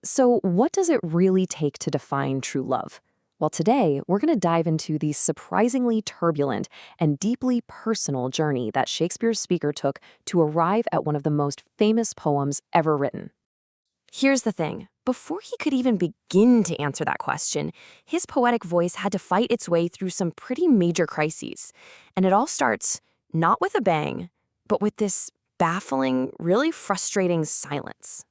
So, what does it really take to define true love? Well, today we're going to dive into the surprisingly turbulent and deeply personal journey that Shakespeare's speaker took to arrive at one of the most famous poems ever written. Here's the thing. Before he could even begin to answer that question, his poetic voice had to fight its way through some pretty major crises. And it all starts not with a bang, but with this baffling, really frustrating silence.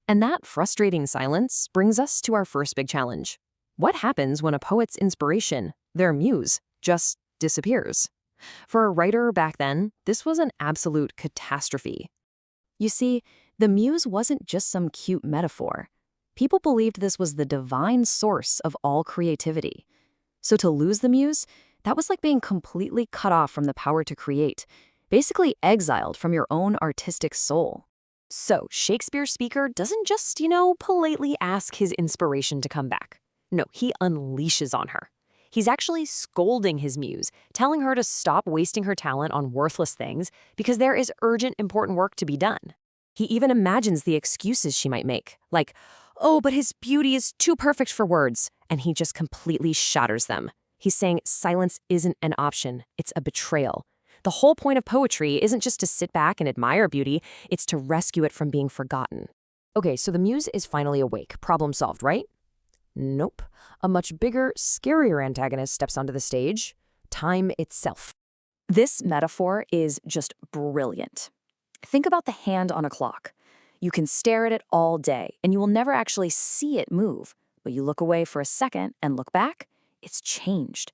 And that frustrating silence brings us to our first big challenge. What happens when a poet's inspiration, their muse, just disappears? For a writer back then, this was an absolute catastrophe. You see, the muse wasn't just some cute metaphor. People believed this was the divine source of all creativity. So to lose the muse, that was like being completely cut off from the power to create, basically exiled from your own artistic soul. So Shakespeare's speaker doesn't just, politely ask his inspiration to come back. No, he unleashes on her. He's actually scolding his muse, telling her to stop wasting her talent on worthless things because there is urgent, important work to be done. He even imagines the excuses she might make, like, oh, but his beauty is too perfect for words, and he just completely shatters them. He's saying silence isn't an option, it's a betrayal. The whole point of poetry isn't just to sit back and admire beauty, it's to rescue it from being forgotten. Okay, so the muse is finally awake. Problem solved, right? Nope. A much bigger, scarier antagonist steps onto the stage: time itself. This metaphor is just brilliant. Think about the hand on a clock. You can stare at it all day, and you will never actually see it move. But you look away for a second and look back, it's changed.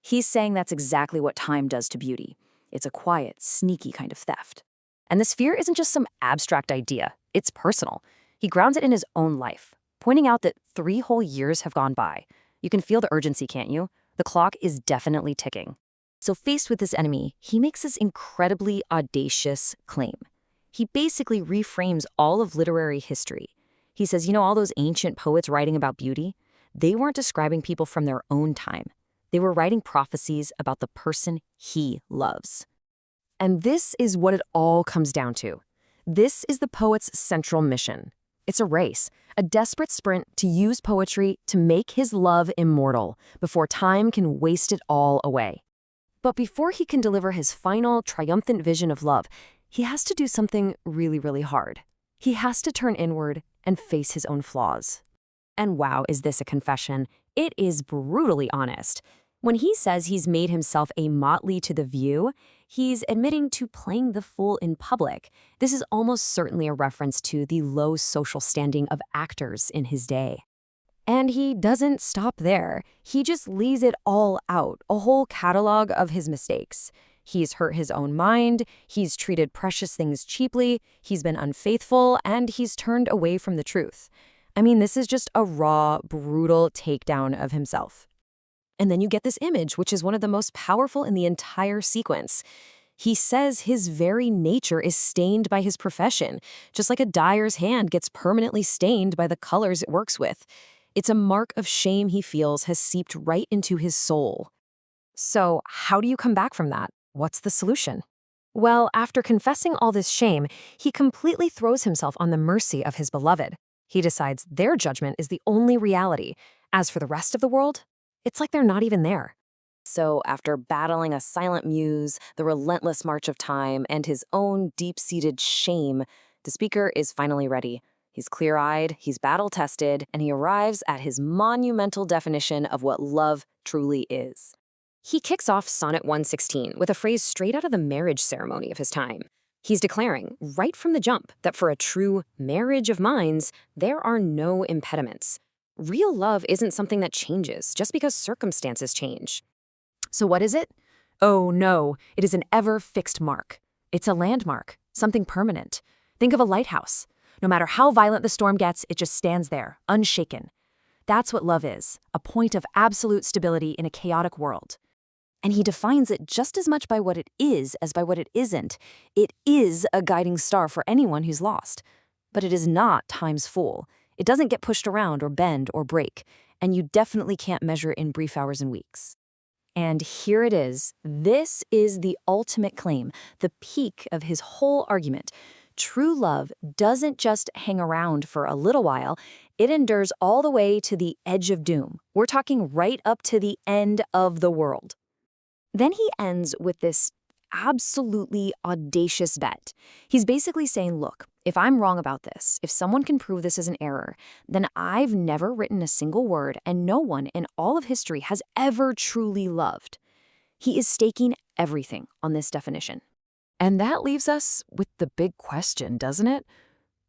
He's saying that's exactly what time does to beauty. It's a quiet, sneaky kind of theft. And this fear isn't just some abstract idea. It's personal. He grounds it in his own life, pointing out that 3 whole years have gone by. You can feel the urgency, can't you? The clock is definitely ticking. So faced with this enemy, he makes this incredibly audacious claim. He basically reframes all of literary history. He says, all those ancient poets writing about beauty, they weren't describing people from their own time. They were writing prophecies about the person he loves. And this is what it all comes down to. This is the poet's central mission. It's a race, a desperate sprint to use poetry to make his love immortal before time can waste it all away. But before he can deliver his final, triumphant vision of love, he has to do something really, really hard. He has to turn inward and face his own flaws. And wow, is this a confession? It is brutally honest. When he says he's made himself a motley to the view, he's admitting to playing the fool in public. This is almost certainly a reference to the low social standing of actors in his day. And he doesn't stop there. He just lays it all out, a whole catalog of his mistakes. He's hurt his own mind, he's treated precious things cheaply, he's been unfaithful, and he's turned away from the truth. I mean, this is just a raw, brutal takedown of himself. And then you get this image, which is one of the most powerful in the entire sequence. He says his very nature is stained by his profession, just like a dyer's hand gets permanently stained by the colors it works with. It's a mark of shame he feels has seeped right into his soul. So how do you come back from that? What's the solution? Well, after confessing all this shame, he completely throws himself on the mercy of his beloved. He decides their judgment is the only reality. As for the rest of the world, it's like they're not even there. So after battling a silent muse, the relentless march of time, and his own deep-seated shame, the speaker is finally ready. He's clear-eyed, he's battle-tested, and he arrives at his monumental definition of what love truly is. He kicks off Sonnet 116 with a phrase straight out of the marriage ceremony of his time. He's declaring, right from the jump, that for a true marriage of minds, there are no impediments. Real love isn't something that changes just because circumstances change. So what is it? Oh no, it is an ever-fixed mark. It's a landmark, something permanent. Think of a lighthouse. No matter how violent the storm gets, it just stands there, unshaken. That's what love is, a point of absolute stability in a chaotic world. And he defines it just as much by what it is as by what it isn't. It is a guiding star for anyone who's lost. But it is not time's fool. It doesn't get pushed around or bend or break, and you definitely can't measure it in brief hours and weeks. And here it is. This is the ultimate claim, the peak of his whole argument. True love doesn't just hang around for a little while, it endures all the way to the edge of doom. We're talking right up to the end of the world. Then he ends with this absolutely audacious bet. He's basically saying, look, if I'm wrong about this, if someone can prove this is an error, then I've never written a single word and no one in all of history has ever truly loved. He is staking everything on this definition. And that leaves us with the big question, doesn't it?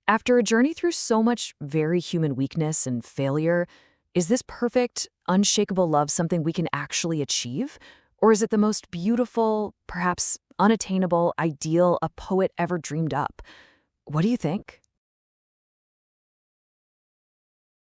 After a journey through so much very human weakness and failure, is this perfect, unshakable love something we can actually achieve? Or is it the most beautiful, perhaps unattainable ideal a poet ever dreamed up? What do you think?